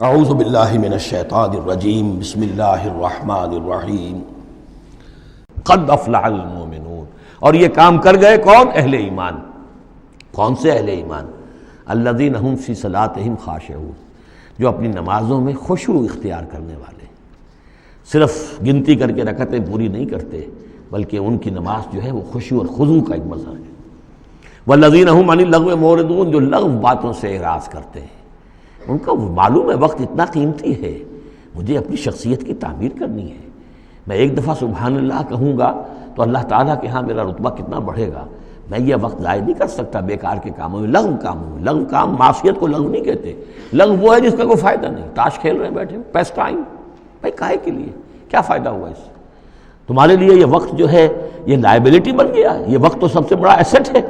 اعوذ باللہ من الشیطان الرجیم بسم اللہ الرحمن الرحیم قد افلح المؤمنون۔ اور یہ کام کر گئے کون؟ اہل ایمان۔ کون سے اہل ایمان؟ الذین هم فی صلاتہم خاشعون، جو اپنی نمازوں میں خشوع اختیار کرنے والے، صرف گنتی کر کے رکعتیں پوری نہیں کرتے بلکہ ان کی نماز جو ہے وہ خشوع اور خضوع کا ایک مظہر ہے۔ والذین هم عن اللغو معرضون، جو لغو باتوں سے اعراض کرتے ہیں، ان کا معلوم ہے وقت اتنا قیمتی ہے، مجھے اپنی شخصیت کی تعمیر کرنی ہے، میں ایک دفعہ سبحان اللہ کہوں گا تو اللہ تعالیٰ کے ہاں میرا رتبہ کتنا بڑھے گا، میں یہ وقت ضائع نہیں کر سکتا بیکار کے کاموں میں، لغو کاموں میں۔ لغو کام، معصیت کو لغو نہیں کہتے، لغو وہ ہے جس کا کوئی فائدہ نہیں، تاش کھیل رہے ہیں بیٹھے پیس ٹائم، بھائی کاہے کے لیے، کیا فائدہ ہوا اس سے؟ تمہارے لیے یہ وقت جو ہے یہ لائبلٹی بن گیا، یہ وقت تو سب سے بڑا ایسٹ ہے،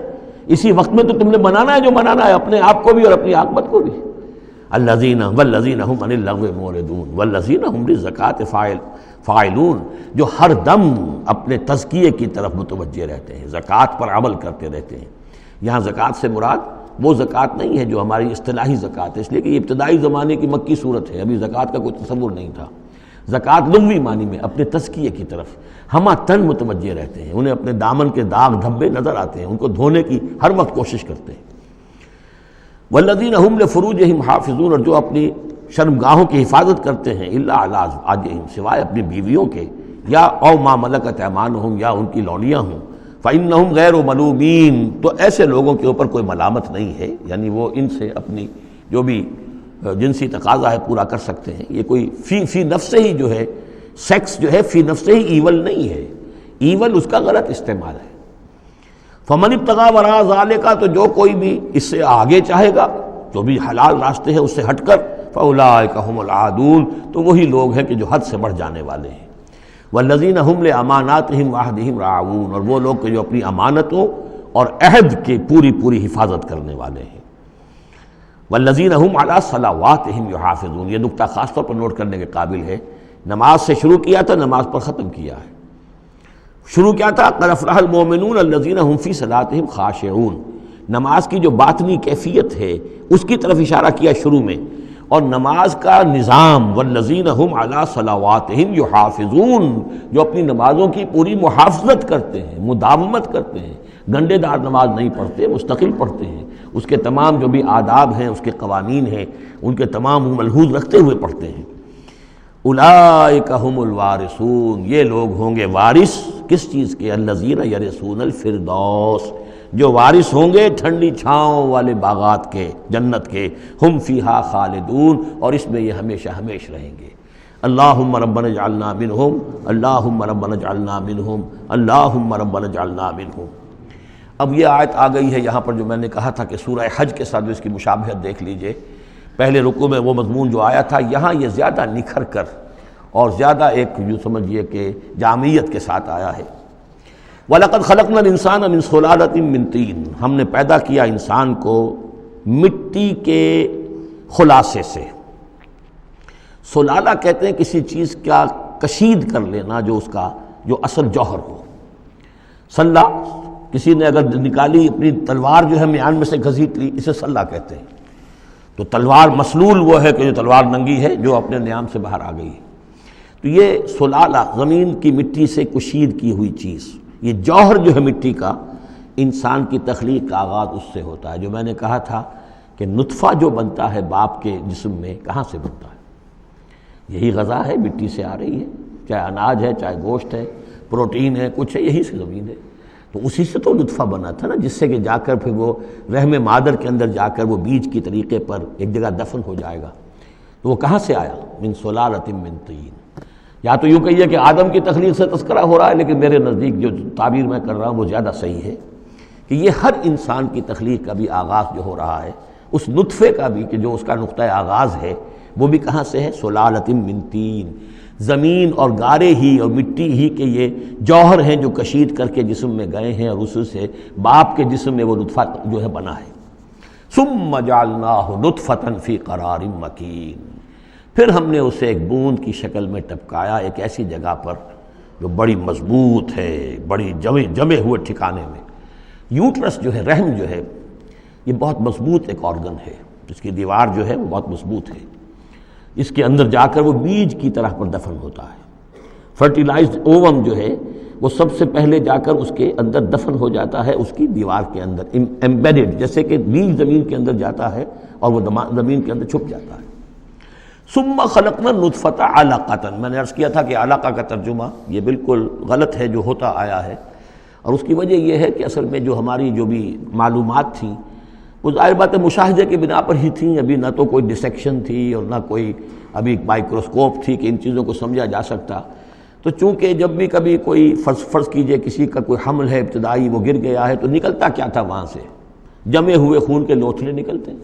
اسی وقت میں تو تم نے بنانا ہے جو بنانا ہے، اپنے آپ کو بھی اور اپنی عاقبت کو بھی۔ الذین والذین هم عن اللغو معرضون والذین هم للزکاۃ فاعلون، جو ہر دم اپنے تزکیے کی طرف متوجہ رہتے ہیں، زکوٰۃ پر عمل کرتے رہتے ہیں۔ یہاں زکوٰۃ سے مراد وہ زکوٰۃ نہیں ہے جو ہماری اصطلاحی زکوٰۃ ہے، اس لیے کہ یہ ابتدائی زمانے کی مکی صورت ہے، ابھی زکوٰۃ کا کوئی تصور نہیں تھا۔ زکوٰۃ لغوی معنی میں اپنے تزکیے کی طرف ہمہ تن متوجہ رہتے ہیں، انہیں اپنے دامن کے داغ دھبے نظر آتے ہیں، ان کو دھونے کی ہر وقت کوشش کرتے ہیں۔ والذین هم لفروجہم حافظون، اور جو اپنی شرمگاہوں کی حفاظت کرتے ہیں، الا علی ازواجہم، سوائے اپنی بیویوں کے، یا او ما ملکت ایمانہم، یا ان کی لونیاں ہوں، فإنہم غیر ملومین، تو ایسے لوگوں کے اوپر کوئی ملامت نہیں ہے، یعنی وہ ان سے اپنی جو بھی جنسی تقاضا ہے پورا کر سکتے ہیں۔ یہ کوئی فی نفس ہی جو ہے، سیکس جو ہے فی نفس ہی ایول نہیں ہے، ایول اس کا غلط استعمال ہے۔ فمن ابتغى وراء ذلك، تو جو کوئی بھی اس سے آگے چاہے گا، جو بھی حلال راستے ہیں اس سے ہٹ کر، فاولئک هم العادون، تو وہی لوگ ہیں کہ جو حد سے بڑھ جانے والے ہیں۔ والذین هم لاماناتهم وعهدهم راعون، اور وہ لوگ کہ جو اپنی امانتوں اور عہد کی پوری حفاظت کرنے والے ہیں۔ والذین هم علی صلواتهم یحافظون، یہ نکتہ خاص طور پر نوٹ کرنے کے قابل ہے، نماز سے شروع کیا تھا، نماز پر ختم کیا ہے۔ شروع کیا تھا قد افلح المؤمنون الذین هم فی صلاتہم خاشعون، نماز کی جو باطنی کیفیت ہے اس کی طرف اشارہ کیا شروع میں، اور نماز کا نظام والذین هم علی صلواتہم یحافظون، جو اپنی نمازوں کی پوری محافظت کرتے ہیں، مداومت کرتے ہیں، گنڈے دار نماز نہیں پڑھتے، مستقل پڑھتے ہیں، اس کے تمام جو بھی آداب ہیں، اس کے قوانین ہیں، ان کے تمام ملحوظ رکھتے ہوئے پڑھتے ہیں۔ اولئک هم الوارثون، یہ لوگ ہوں گے وارث کس چیز کے؟ الذین یرثون الفردوس، جو وارث ہوں گے ٹھنڈی چھاؤں والے باغات کے، جنت کے، ہم فیہا خالدون، اور اس میں یہ ہمیشہ ہمیش رہیں گے۔ اللہم ربنا اجعلنا منہم، اللہم ربنا اجعلنا منہم، اللہم ربنا اجعلنا منہم۔ اب یہ آیت آ گئی ہے یہاں پر جو میں نے کہا تھا کہ سورہ حج کے ساتھ اس کی مشابہت دیکھ لیجئے، پہلے رکوع میں وہ مضمون جو آیا تھا، یہاں یہ زیادہ نکھر کر اور زیادہ ایک یوں سمجھیے کہ جامعیت کے ساتھ آیا ہے۔ وَلَقَدْ خَلَقْنَا الْإِنسَانَ مِنْ صُلَالَةٍ مِّن طِينٍ، ہم نے پیدا کیا انسان کو مٹی کے خلاصے سے۔ سلالہ کہتے ہیں کسی چیز کا کشید کر لینا، جو اس کا جو اصل جوہر ہو۔ سلہ، کسی نے اگر نکالی اپنی تلوار جو ہے میان میں سے گھسیٹ لی، اسے سلہ کہتے ہیں۔ تو تلوار مسلول وہ ہے کہ جو تلوار ننگی ہے، جو اپنے نیام سے باہر آ گئی ہے۔ تو یہ سلالہ زمین کی مٹی سے کشید کی ہوئی چیز، یہ جوہر جو ہے مٹی کا، انسان کی تخلیق کا آغاز اس سے ہوتا ہے۔ جو میں نے کہا تھا کہ نطفہ جو بنتا ہے باپ کے جسم میں، کہاں سے بنتا ہے؟ یہی غذا ہے، مٹی سے آ رہی ہے، چاہے اناج ہے، چاہے گوشت ہے، پروٹین ہے، کچھ ہے، یہی سے زمین ہے۔ تو اسی سے تو نطفہ بنا تھا نا، جس سے کہ جا کر پھر وہ رحم مادر کے اندر جا کر وہ بیج کی طریقے پر ایک جگہ دفن ہو جائے گا۔ تو وہ کہاں سے آیا؟ من صلالۃ من طین۔ یا تو یوں کہیے کہ آدم کی تخلیق سے تذکرہ ہو رہا ہے، لیکن میرے نزدیک جو تعبیر میں کر رہا ہوں وہ زیادہ صحیح ہے کہ یہ ہر انسان کی تخلیق کا بھی آغاز جو ہو رہا ہے، اس نطفے کا بھی کہ جو اس کا نقطہ آغاز ہے، وہ بھی کہاں سے ہے؟ صلالۃ من طین، زمین اور گارے ہی اور مٹی ہی کے یہ جوہر ہیں جو کشید کر کے جسم میں گئے ہیں، اور اس سے باپ کے جسم میں وہ نطفہ جو ہے بنا ہے۔ ثم جعلناہ نطفۃ فی قرار مکین، پھر ہم نے اسے ایک بوند کی شکل میں ٹپکایا، ایک ایسی جگہ پر جو بڑی مضبوط ہے، بڑی جمے ہوئے ٹھکانے میں۔ یوٹرس جو ہے، رحم جو ہے، یہ بہت مضبوط ایک آرگن ہے، اس کی دیوار جو ہے وہ بہت مضبوط ہے۔ اس کے اندر جا کر وہ بیج کی طرح پر دفن ہوتا ہے۔ فرٹیلائزڈ اووم جو ہے وہ سب سے پہلے جا کر اس کے اندر دفن ہو جاتا ہے، اس کی دیوار کے اندر ایمبیڈڈ، جیسے کہ بیج زمین کے اندر جاتا ہے اور وہ زمین کے اندر چھپ جاتا ہے۔ ثم خلقنا النطفۃ علقۃ، میں نے عرض کیا تھا کہ علقہ کا ترجمہ یہ بالکل غلط ہے جو ہوتا آیا ہے، اور اس کی وجہ یہ ہے کہ اصل میں جو ہماری جو بھی معلومات تھیں وہ ظاہر بات ہے مشاہدے کی بنا پر ہی تھیں، ابھی نہ تو کوئی ڈسیکشن تھی اور نہ کوئی ابھی مائکروسکوپ تھی کہ ان چیزوں کو سمجھا جا سکتا۔ تو چونکہ جب بھی کبھی کوئی فرض کیجئے کسی کا کوئی حمل ہے ابتدائی، وہ گر گیا ہے، تو نکلتا کیا تھا وہاں سے؟ جمے ہوئے خون کے لوتھڑے نکلتے ہیں۔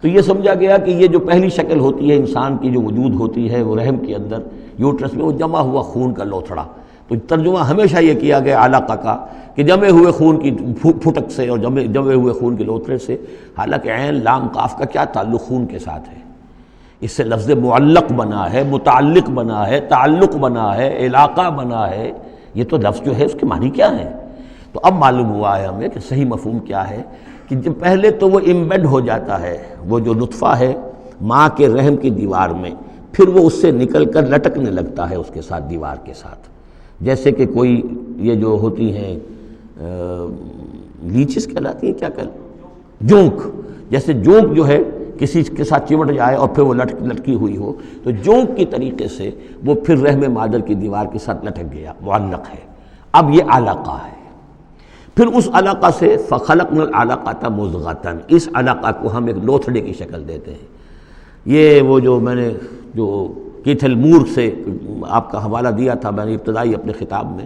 تو یہ سمجھا گیا کہ یہ جو پہلی شکل ہوتی ہے انسان کی جو وجود ہوتی ہے وہ رحم کے اندر یوٹرس میں، وہ جمع ہوا خون کا لوتھڑا۔ تو ترجمہ ہمیشہ یہ کیا گیا علقہ کا کہ جمے ہوئے خون کی پھٹک سے اور جمے ہوئے خون کے لوتھڑے سے، حالانکہ عین لام قاف کا کیا تعلق خون کے ساتھ ہے؟ اس سے لفظ معلق بنا ہے، متعلق بنا ہے، تعلق بنا ہے، علاقہ بنا ہے، یہ تو لفظ جو ہے اس کے معنی کیا ہے؟ تو اب معلوم ہوا ہے ہمیں کہ صحیح مفہوم کیا ہے کہ جب پہلے تو وہ امبیڈ ہو جاتا ہے، وہ جو نطفہ ہے ماں کے رحم کی دیوار میں، پھر وہ اس سے نکل کر لٹکنے لگتا ہے اس کے ساتھ، دیوار کے ساتھ، جیسے کہ کوئی یہ جو ہوتی ہیں لیچز کہلاتی ہیں، کیا جونک، جیسے جونک جو ہے کسی کے ساتھ چمٹ جائے اور پھر وہ لٹکی ہوئی ہو، تو جونک کی طریقے سے وہ پھر رحم مادر کی دیوار کے ساتھ لٹک گیا، معلق ہے۔ اب یہ علقہ ہے، پھر اس علقہ سے فخلقنا العلقۃ مضغۃ، اس علقہ کو ہم ایک لوتھڑے کی شکل دیتے ہیں۔ یہ وہ جو میں نے جو کیتھل مور سے آپ کا حوالہ دیا تھا میں نے ابتدائی اپنے خطاب میں،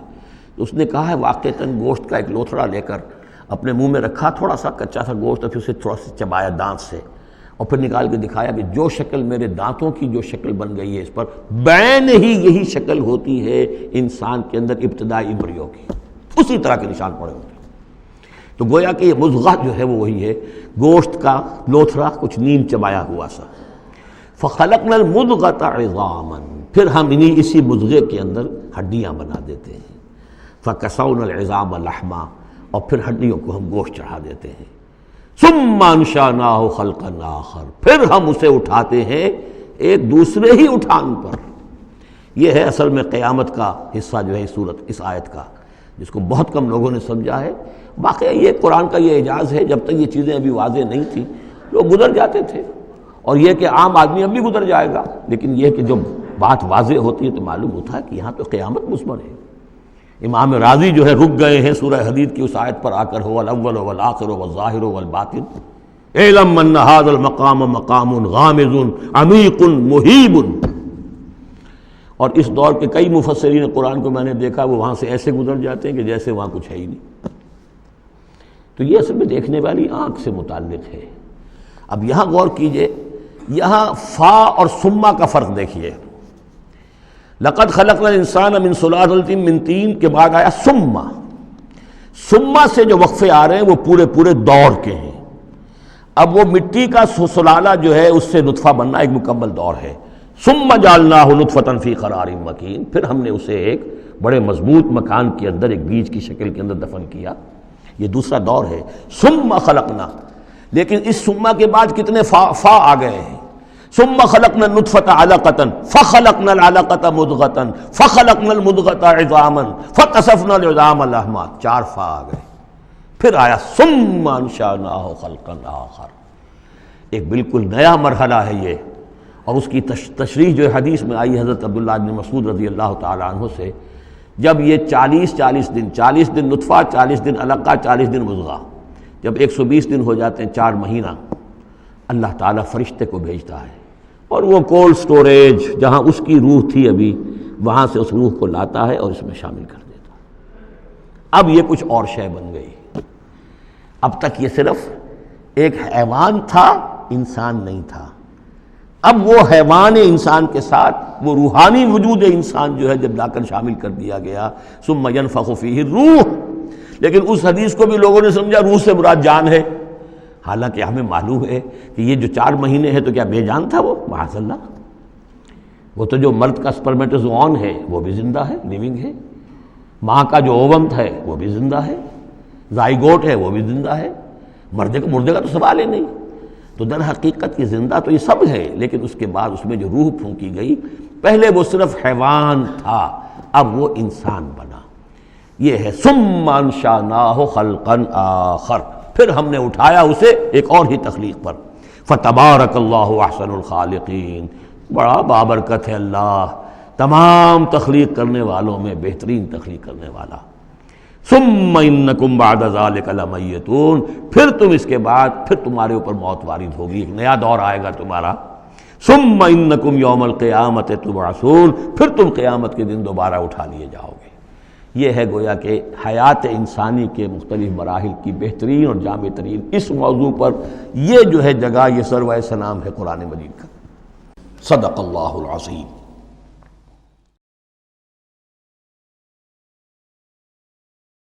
تو اس نے کہا ہے واقعتاً گوشت کا ایک لوتھڑا لے کر اپنے منہ میں رکھا، تھوڑا سا کچا سا گوشت، اور پھر اسے تھوڑا سا چبایا دانت سے، اور پھر نکال کے دکھایا کہ جو شکل میرے دانتوں کی جو شکل بن گئی ہے اس پر بین ہی یہی شکل ہوتی ہے انسان کے اندر ابتدائی ایمبریو کی، اسی طرح کے نشان پڑے ہوتے ہیں۔ تو گویا کہ یہ مضغہ جو ہے وہ وہی ہے، گوشت کا لوتھڑا کچھ نیم چبایا ہوا سا۔ فخلقنا المضغۃ عظاما، پھر ہم اسی مضغے کے اندر ہڈیاں بنا دیتے ہیں۔ فکسونا العظام لحما، اور پھر ہڈیوں کو ہم گوشت چڑھا دیتے ہیں۔ ثم انشأناہ خلقا آخر، پھر ہم اسے اٹھاتے ہیں ایک دوسرے ہی اٹھان پر۔ یہ ہے اصل میں قیامت کا حصہ جو ہے اس آیت کا، جس کو بہت کم لوگوں نے سمجھا ہے۔ واقعہ یہ قرآن کا یہ اعجاز ہے، جب تک یہ چیزیں ابھی واضح نہیں تھیں لوگ گزر جاتے تھے، اور یہ کہ عام آدمی اب بھی گزر جائے گا، لیکن یہ کہ جب بات واضح ہوتی ہے تو معلوم ہوتا ہے کہ یہاں تو قیامت مثمر ہے۔ امام راضی جو ہے رک گئے ہیں سورہ حدید کی اس آیت پر آ کر، هو الاول والآخر والظاہر والباطن اعلم ان هذا المقام مقام غامض عمیق مہیب۔ اور اس دور کے کئی مفسرین قرآن کو میں نے دیکھا وہ وہاں سے ایسے گزر جاتے ہیں کہ جیسے وہاں کچھ ہے ہی نہیں۔ تو یہ اصل میں دیکھنے والی آنکھ سے متعلق ہے۔ اب یہاں غور کیجئے، یہاں فا اور ثم کا فرق دیکھیے۔ لقد خلقنا الانسان من سلالۃ من طین کے بعد آیا ثم سے جو وقفے آ رہے ہیں وہ پورے دور کے ہیں۔ اب وہ مٹی کا سلالہ جو ہے اس سے نطفہ بننا ایک مکمل دور ہے۔ ثم جعلناہ نطفۃ فی قرار مکین، پھر ہم نے اسے ایک بڑے مضبوط مکان کے اندر ایک بیج کی شکل کے اندر دفن کیا، یہ دوسرا دور ہے۔ ثم خلقنا، لیکن اس ثم کے بعد کتنے فا آ گئے ہیں۔ ثم خلقنا النطفۃ علقۃ فخلقنا العلقۃ مضغۃ فخلقنا المضغۃ عظاما فکسونا العظام لحما، 4 فا آ گئے۔ پھر آیا ثم انشأناہ خلقا آخر، ایک بالکل نیا مرحلہ ہے یہ۔ اور اس کی تشریح جو حدیث میں آئی حضرت عبداللہ بن مسعود رضی اللہ تعالیٰ عنہ سے، جب یہ 40 دن نطفہ، 40 دن علقہ، 40 دن مضغہ، جب 120 دن ہو جاتے ہیں، 4 مہینہ، اللہ تعالیٰ فرشتے کو بھیجتا ہے، اور وہ کولڈ سٹوریج جہاں اس کی روح تھی ابھی، وہاں سے اس روح کو لاتا ہے اور اس میں شامل کر دیتا ہے۔ اب یہ کچھ اور شے بن گئی۔ اب تک یہ صرف ایک حیوان تھا، انسان نہیں تھا۔ اب وہ حیوان انسان کے ساتھ وہ روحانی وجود انسان جو ہے جب لا کر شامل کر دیا گیا، ثم ينفخ فیہ الروح، لیکن اس حدیث کو بھی لوگوں نے سمجھا روح سے مراد جان ہے، حالانکہ ہمیں معلوم ہے کہ یہ جو 4 مہینے ہے تو کیا بے جان تھا وہ؟ معاذ اللہ، وہ تو جو مرد کا سپرمیٹوزوان ہے وہ بھی زندہ ہے، لیونگ ہے، ماں کا جو اووم ہے وہ بھی زندہ ہے، زائگوٹ ہے وہ بھی زندہ ہے، مردے کا تو سوال ہی نہیں۔ تو در حقیقت یہ زندہ تو یہ سب ہے، لیکن اس کے بعد اس میں جو روح پھونکی گئی، پہلے وہ صرف حیوان تھا، اب وہ انسان بنا۔ یہ ہے ثم انشأناہ خلقا آخر، پھر ہم نے اٹھایا اسے ایک اور ہی تخلیق پر۔ فتبارک اللہ احسن الخالقین، بڑا بابرکت ہے اللہ تمام تخلیق کرنے والوں میں بہترین تخلیق کرنے والا۔ ثم انکم بعد ذلک لمیتون، پھر تم اس کے بعد پھر تمہارے اوپر موت وارد ہوگی، ایک نیا دور آئے گا تمہارا۔ ثم انکم یوم القیامت تبعثون، پھر تم قیامت کے دن دوبارہ اٹھا لیے جاؤ گے۔ یہ ہے گویا کہ حیات انسانی کے مختلف مراحل کی بہترین اور جامع ترین اس موضوع پر یہ جو ہے جگہ، یہ سروۂ سلام ہے قرآن مجید کا۔ صدق اللہ العظیم۔